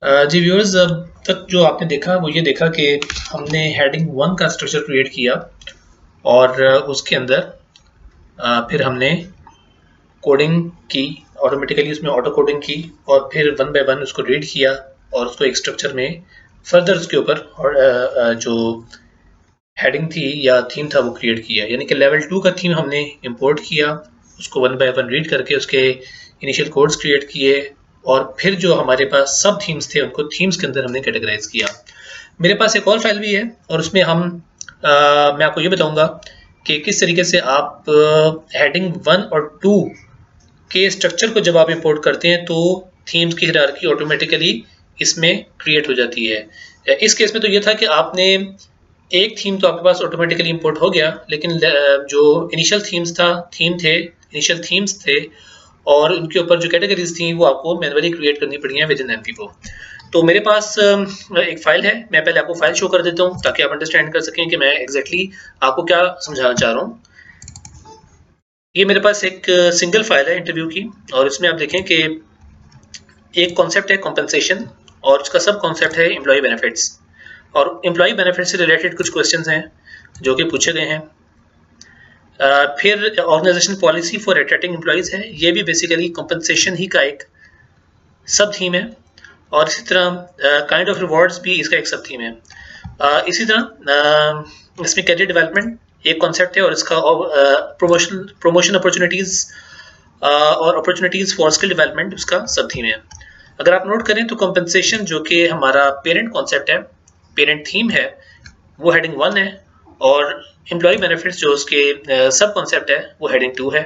जी viewers, अब तक जो आपने देखा वो ये देखा कि हमने हेडिंग 1 का स्ट्रक्चर क्रिएट किया और उसके अंदर फिर हमने कोडिंग की, ऑटोमेटिकली उसमें ऑटो कोडिंग की और फिर वन बाय वन उसको रीड किया और उसको एक स्ट्रक्चर में फर्दर उसके ऊपर और जो हेडिंग थी या थीम था वो क्रिएट किया। यानी कि लेवल 2 का थीम हमने इंपोर्ट किया, उसको वन बाय वन रीड करके उसके इनिशियल कोड्स क्रिएट किए और फिर जो हमारे पास सब थीम्स थे उनको थीम्स के अंदर हमने कैटेगराइज किया। मेरे पास एक और फाइल भी है और उसमें मैं आपको ये बताऊंगा कि किस तरीके से आप हेडिंग 1 और 2 के स्ट्रक्चर को जब आप इंपोर्ट करते हैं तो थीम्स की हायरार्की ऑटोमेटिकली इसमें क्रिएट हो जाती है। इस केस में तो ये था कि आपने एक थीम तो आपके पास ऑटोमेटिकली इंपोर्ट हो गया, लेकिन जो इनिशियल इनिशियल थीम्स थे और उनके ऊपर जो कैटेगरीज थी वो आपको मैनुअली क्रिएट करनी पड़ी हैं विद इन एमपी4। तो मेरे पास एक फाइल है, मैं पहले आपको फाइल शो कर देता हूँ ताकि आप अंडरस्टैंड कर सकें कि मैं एग्जैक्टली आपको क्या समझाना चाह रहा हूँ। ये मेरे पास एक सिंगल फाइल है इंटरव्यू की और इसमें आप देखें कि एक कॉन्सेप्ट है कॉम्पेंसेशन और उसका सब कॉन्सेप्ट है एम्प्लॉय बेनिफिट्स। और एम्प्लॉय बेनिफिट से रिलेटेड कुछ क्वेश्चंस हैं जो कि पूछे गए हैं। फिर organisation policy for attracting employees है, ये भी बेसिकली कॉम्पेंसेशन ही का एक सब थीम है और इसी तरह काइंड ऑफ रिवॉर्ड्स भी इसका एक सब थीम है। इसी तरह इसमें कैरियर डेवलपमेंट एक कॉन्सेप्ट है और इसका प्रमोशन अपॉर्चुनिटीज और अपॉर्चुनिटीज फॉर स्किल डेवलपमेंट उसका सब थीम है। अगर आप नोट करें तो कॉम्पेंसेशन जो कि हमारा पेरेंट कॉन्सेप्ट है, पेरेंट थीम है, वो हेडिंग 1 है और एम्प्लॉय बेनिफिट्स जो उसके सब कॉन्सेप्ट है वो हेडिंग 2 है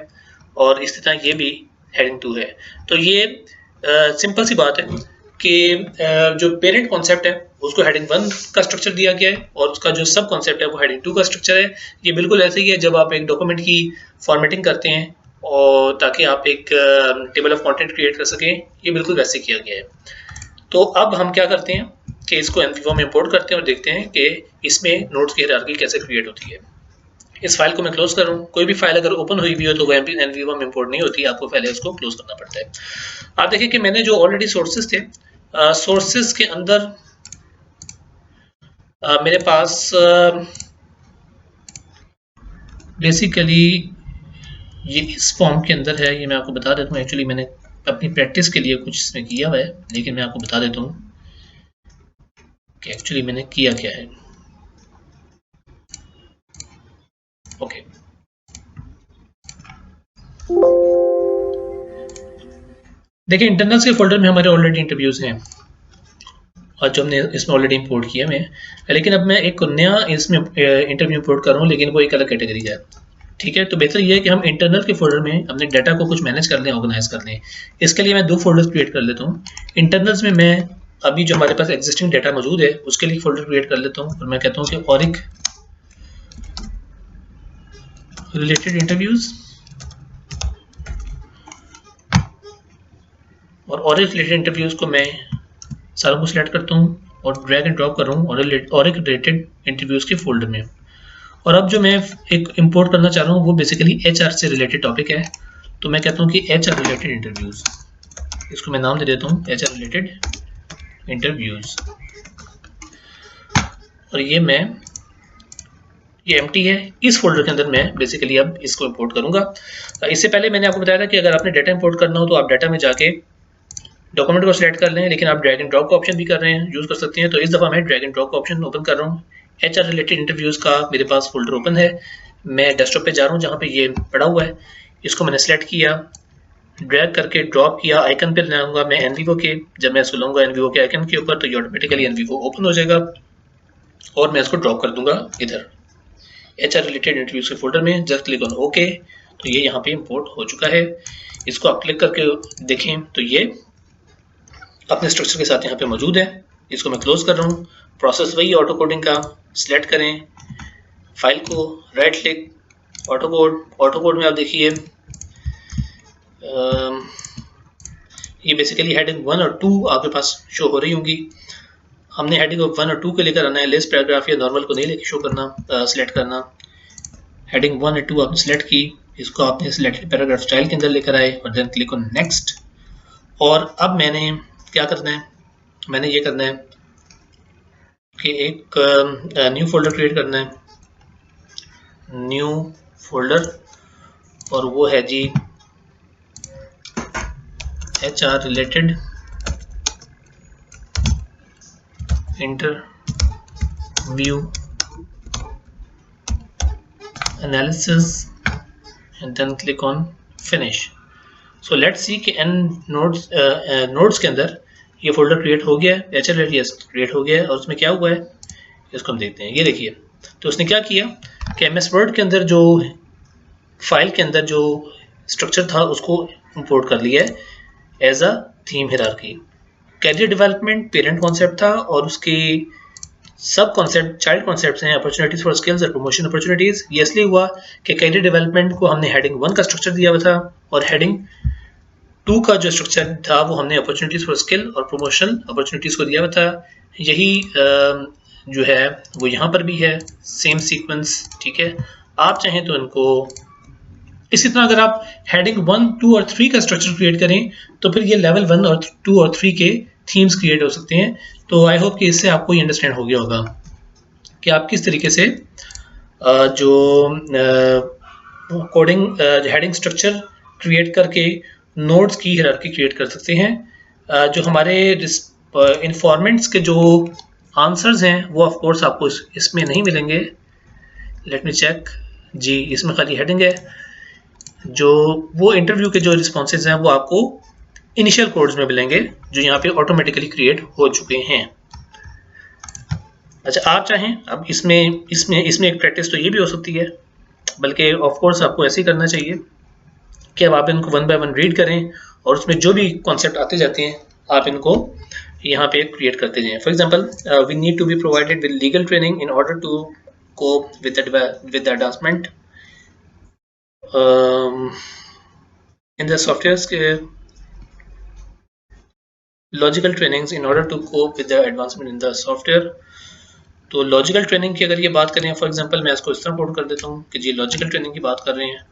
और इसी तरह ये भी हेडिंग 2 है। तो ये सिंपल सी बात है कि जो पेरेंट कॉन्सेप्ट है उसको हेडिंग 1 का स्ट्रक्चर दिया गया है और उसका जो सब कॉन्सेप्ट है वो हेडिंग 2 का स्ट्रक्चर है। ये बिल्कुल ऐसे ही है जब आप एक डॉक्यूमेंट की फॉर्मेटिंग करते हैं और ताकि आप एक टेबल ऑफ कंटेंट क्रिएट कर सकें, ये बिल्कुल वैसे किया गया है। तो अब हम क्या करते हैं कि इसको एमपी4 में इंपोर्ट करते हैं और देखते हैं कि इसमें नोड्स की हायरार्की कैसे क्रिएट होती है। इस फाइल को मैं क्लोज कर रहा हूँ। कोई भी फाइल अगर ओपन हुई भी हो तो वो एमपी4 में इंपोर्ट नहीं होती, आपको पहले उसको क्लोज करना पड़ता है। आप देखिए कि मैंने जो ऑलरेडी सोर्सेज थे, सोर्सेज के अंदर मेरे पास बेसिकली ये इस फॉर्म के अंदर है। ये मैं आपको बता देता हूँ, एक्चुअली मैंने अपनी प्रैक्टिस के लिए कुछ इसमें किया हुआ है, लेकिन मैं आपको बता देता हूँ कि एक्चुअली मैंने किया क्या है। ओके, देखिए इंटरनल्स के फोल्डर में हमारे ऑलरेडी इंटरव्यूज हैं और जो हमने इसमें ऑलरेडी इंपोर्ट किए हुए हैं, लेकिन अब मैं एक नया इसमें इंटरव्यू इंपोर्ट कर रहा हूँ, लेकिन वो एक अलग कैटेगरी है। ठीक है, तो बेहतर ये है कि हम इंटरनल के फोल्डर में अपने डाटा को कुछ मैनेज कर लें, ऑर्गेनाइज कर लें। इसके लिए मैं 2 फोल्डर्स क्रिएट कर लेता हूँ। इंटरनल्स में मैं अभी जो हमारे पास एग्जिस्टिंग डाटा मौजूद है उसके लिए फोल्डर क्रिएट कर लेता हूँ और मैं कहता हूँ कि ऑरिक रिलेटेड इंटरव्यूज और ऑरिक रिलेटेड इंटरव्यूज को मैं सारा को सिलेक्ट करता हूँ और ड्रैग एंड ड्रॉप कर रहा हूँ ऑरिक रिलेटेड इंटरव्यूज के फोल्डर में। और अब जो मैं एक इंपोर्ट करना चाह रहा हूँ वो बेसिकली एचआर से रिलेटेड टॉपिक है, तो मैं कहता हूँ कि एचआर रिलेटेड इंटरव्यूज, इसको मैं नाम दे देता हूँ एचआर रिलेटेड इंटरव्यूज। और ये एम्प्टी है, इस फोल्डर के अंदर मैं बेसिकली अब इसको इंपोर्ट करूंगा। इससे पहले मैंने आपको बताया था कि अगर आपने डाटा इंपोर्ट करना हो तो आप डाटा में जाके डॉक्यूमेंट को सिलेक्ट कर लें, लेकिन आप ड्रैग एंड ड्रॉप का ऑप्शन भी कर रहे हैं, यूज कर सकते हैं। तो इस दफा मैं ड्रैग एंड ड्रॉप का ऑप्शन ओपन कर रहा हूँ। एचआर रिलेटेड इंटरव्यूज का मेरे पास फोल्डर ओपन है, मैं डेस्कटॉप पे जा रहा हूँ जहाँ पे ये पड़ा हुआ है। इसको मैंने सेलेक्ट किया, ड्रैग करके ड्रॉप किया, आइकन पे लाऊंगा मैं एनवीवो के। जब मैं इसको लाऊंगा एनवीवो के आइकन के ऊपर तो ये ऑटोमेटिकली एनवीवो ओपन हो जाएगा और मैं इसको ड्रॉप कर दूंगा इधर एचआर रिलेटेड इंटरव्यूज के फोल्डर में। जस्ट क्लिक ऑन ओके, तो ये यहाँ पे इंपोर्ट हो चुका है। इसको आप क्लिक करके देखें तो ये अपने स्ट्रक्चर के साथ यहाँ पे मौजूद है। इसको मैं क्लोज कर रहा हूँ। प्रोसेस वही ऑटो कोडिंग का, सिलेक्ट करें फाइल को, राइट क्लिक, ऑटो कोड में आप देखिए ये बेसिकली हेडिंग 1 और 2 आपके पास शो हो रही होंगी। हमने हेडिंग 1 और 2 के लेकर आना है, लिस्ट पैराग्राफ या नॉर्मल को नहीं लेकर शो करना, सिलेक्ट करना। हेडिंग 1 और 2 आपने सिलेक्ट की, इसको आपने सिलेक्टेड पैराग्राफ स्टाइल के अंदर लेकर आए और देन क्लिक ऑन नेक्स्ट। और अब मैंने क्या करना है, मैंने ये करना है कि एक न्यू फोल्डर क्रिएट करना है, न्यू फोल्डर, और वो है जी HR related interview analysis and then click on finish. So let's see कि एन नोड्स के अंदर ये फोल्डर क्रिएट हो गया है, HR यस क्रिएट हो गया है, और उसमें क्या हुआ है इसको हम देखते हैं। ये देखिए, तो उसने क्या किया कि MS वर्ड के अंदर जो फाइल के अंदर जो स्ट्रक्चर था उसको इंपोर्ट कर लिया है as a theme hierarchy. Career development parent concept था, और उसके सब कॉन्सेप्ट चाइल्ड कॉन्सेप्ट्स हैं अपॉर्चुनिटीज फॉर स्किल्स और प्रमोशन अपॉर्चुनिटीज। ये इसलिए हुआ कि कैरियर डेवलपमेंट को हमने हेडिंग 1 का स्ट्रक्चर दिया हुआ था, और हेडिंग 2 का जो स्ट्रक्चर था वो हमने अपॉर्चुनिटीज फॉर स्किल और प्रमोशन अपॉर्चुनिटीज को दिया हुआ था। यही जो है वो यहाँ पर भी है, सेम सीक्वेंस, ठीक है। आप चाहें तो इनको इसी तरह अगर आप हेडिंग 1, 2 और 3 का स्ट्रक्चर क्रिएट करें तो फिर ये लेवल 1 और 2 और 3 के थीम्स क्रिएट हो सकते हैं। तो आई होप कि इससे आपको ये अंडरस्टैंड हो गया होगा कि आप किस तरीके से जो कोडिंग हेडिंग स्ट्रक्चर क्रिएट करके नोड्स की हायरार्की क्रिएट कर सकते हैं। जो हमारे इन्फॉर्मेंट्स के जो आंसर्स हैं वो ऑफ कोर्स आपको इसमें नहीं मिलेंगे। लेट मी चेक जी, इसमें खाली हेडिंग है। जो वो इंटरव्यू के जो रिस्पॉन्सेज हैं वो आपको इनिशियल कोड्स में मिलेंगे जो यहाँ पे ऑटोमेटिकली क्रिएट हो चुके हैं। अच्छा, आप चाहें अब इसमें एक प्रैक्टिस तो ये भी हो सकती है, बल्कि ऑफ कोर्स आपको ऐसे ही करना चाहिए कि अब आप इनको 1 बाय 1 रीड करें और उसमें जो भी कॉन्सेप्ट आते जाते हैं आप इनको यहाँ पे क्रिएट करते जाएं। For example, we need to be provided with legal training in order to cope with the advancement in the software logical trainings in order to cope with the advancement in the software। तो logical training की अगर ये बात करें, for example मैं इसको इस तरह कोड कर देता हूँ कि जी लॉजिकल ट्रेनिंग की बात कर रहे हैं,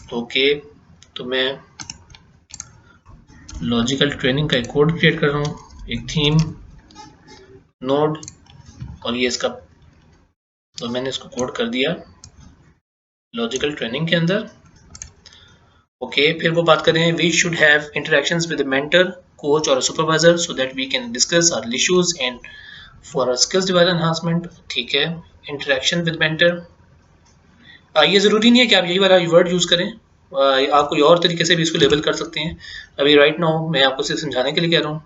तो ओके, तो मैं लॉजिकल ट्रेनिंग का एक कोड क्रिएट कर रहा हूँ, एक थीम नोड, और ये इसका, तो मैंने इसको कोड कर दिया लॉजिकल ट्रेनिंग के अंदर। ओके, फिर वो बात करें, we should have interactions with mentor, coach और supervisor so that we can discuss our issues and for our skills development enhancement. ठीक है, इंटरेक्शन विद मेंटर, ये ज़रूरी नहीं है कि आप यही वाला वर्ड यूज़ करें, आप कोई और तरीके से भी इसको लेबल कर सकते हैं। अभी राइट नाउ मैं आपको सिर्फ समझाने के लिए कह रहा हूँ।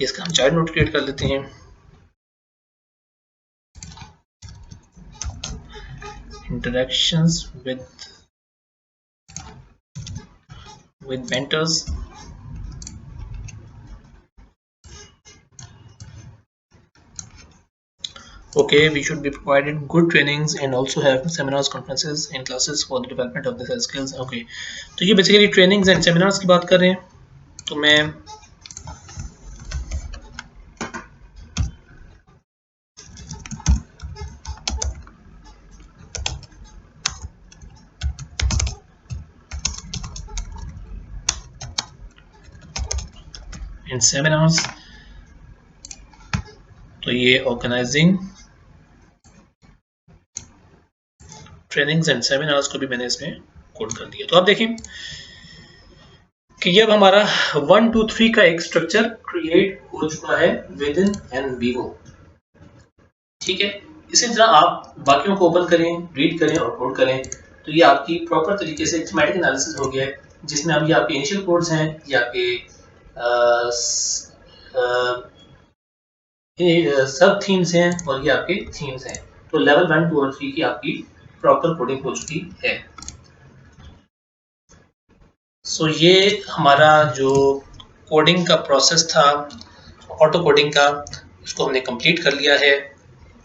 इसका हम चाइल्ड नोट क्रिएट कर लेते हैं, interactions with mentors, okay, we should be provided good trainings and also have seminars, conferences and classes for the development of the skills। okay, तो ये बेसिकली ट्रेनिंग्स एंड सेमिनार्स की बात कर रहे हैं। तो मैं इन सेमिनार्स, तो ये ऑर्गेनाइजिंग ट्रेनिंग्स एंड सेमिनार्स को भी मैंने इसमें कोड कर दिया। तो आप देखें कि ये अब हमारा 1, 2, 3 का एक स्ट्रक्चर क्रिएट हो चुका है विद इन NVivo। ठीक है, इसी तरह आप बाकियों को ओपन करें, रीड करें और कोड करें, तो ये आपकी प्रॉपर तरीके से थीमेटिक एनालिसिस हो गया है, जिसमें अब ये आपके इनिशियल कोड्स हैं, ये आपके सब थीम्स हैं और ये आपके थीम्स हैं। तो लेवल 1, 2 और 3 की आपकी प्रॉपर कोडिंग हो चुकी है। सो ये हमारा जो कोडिंग का प्रोसेस था, ऑटो कोडिंग का, इसको हमने कंप्लीट कर लिया है।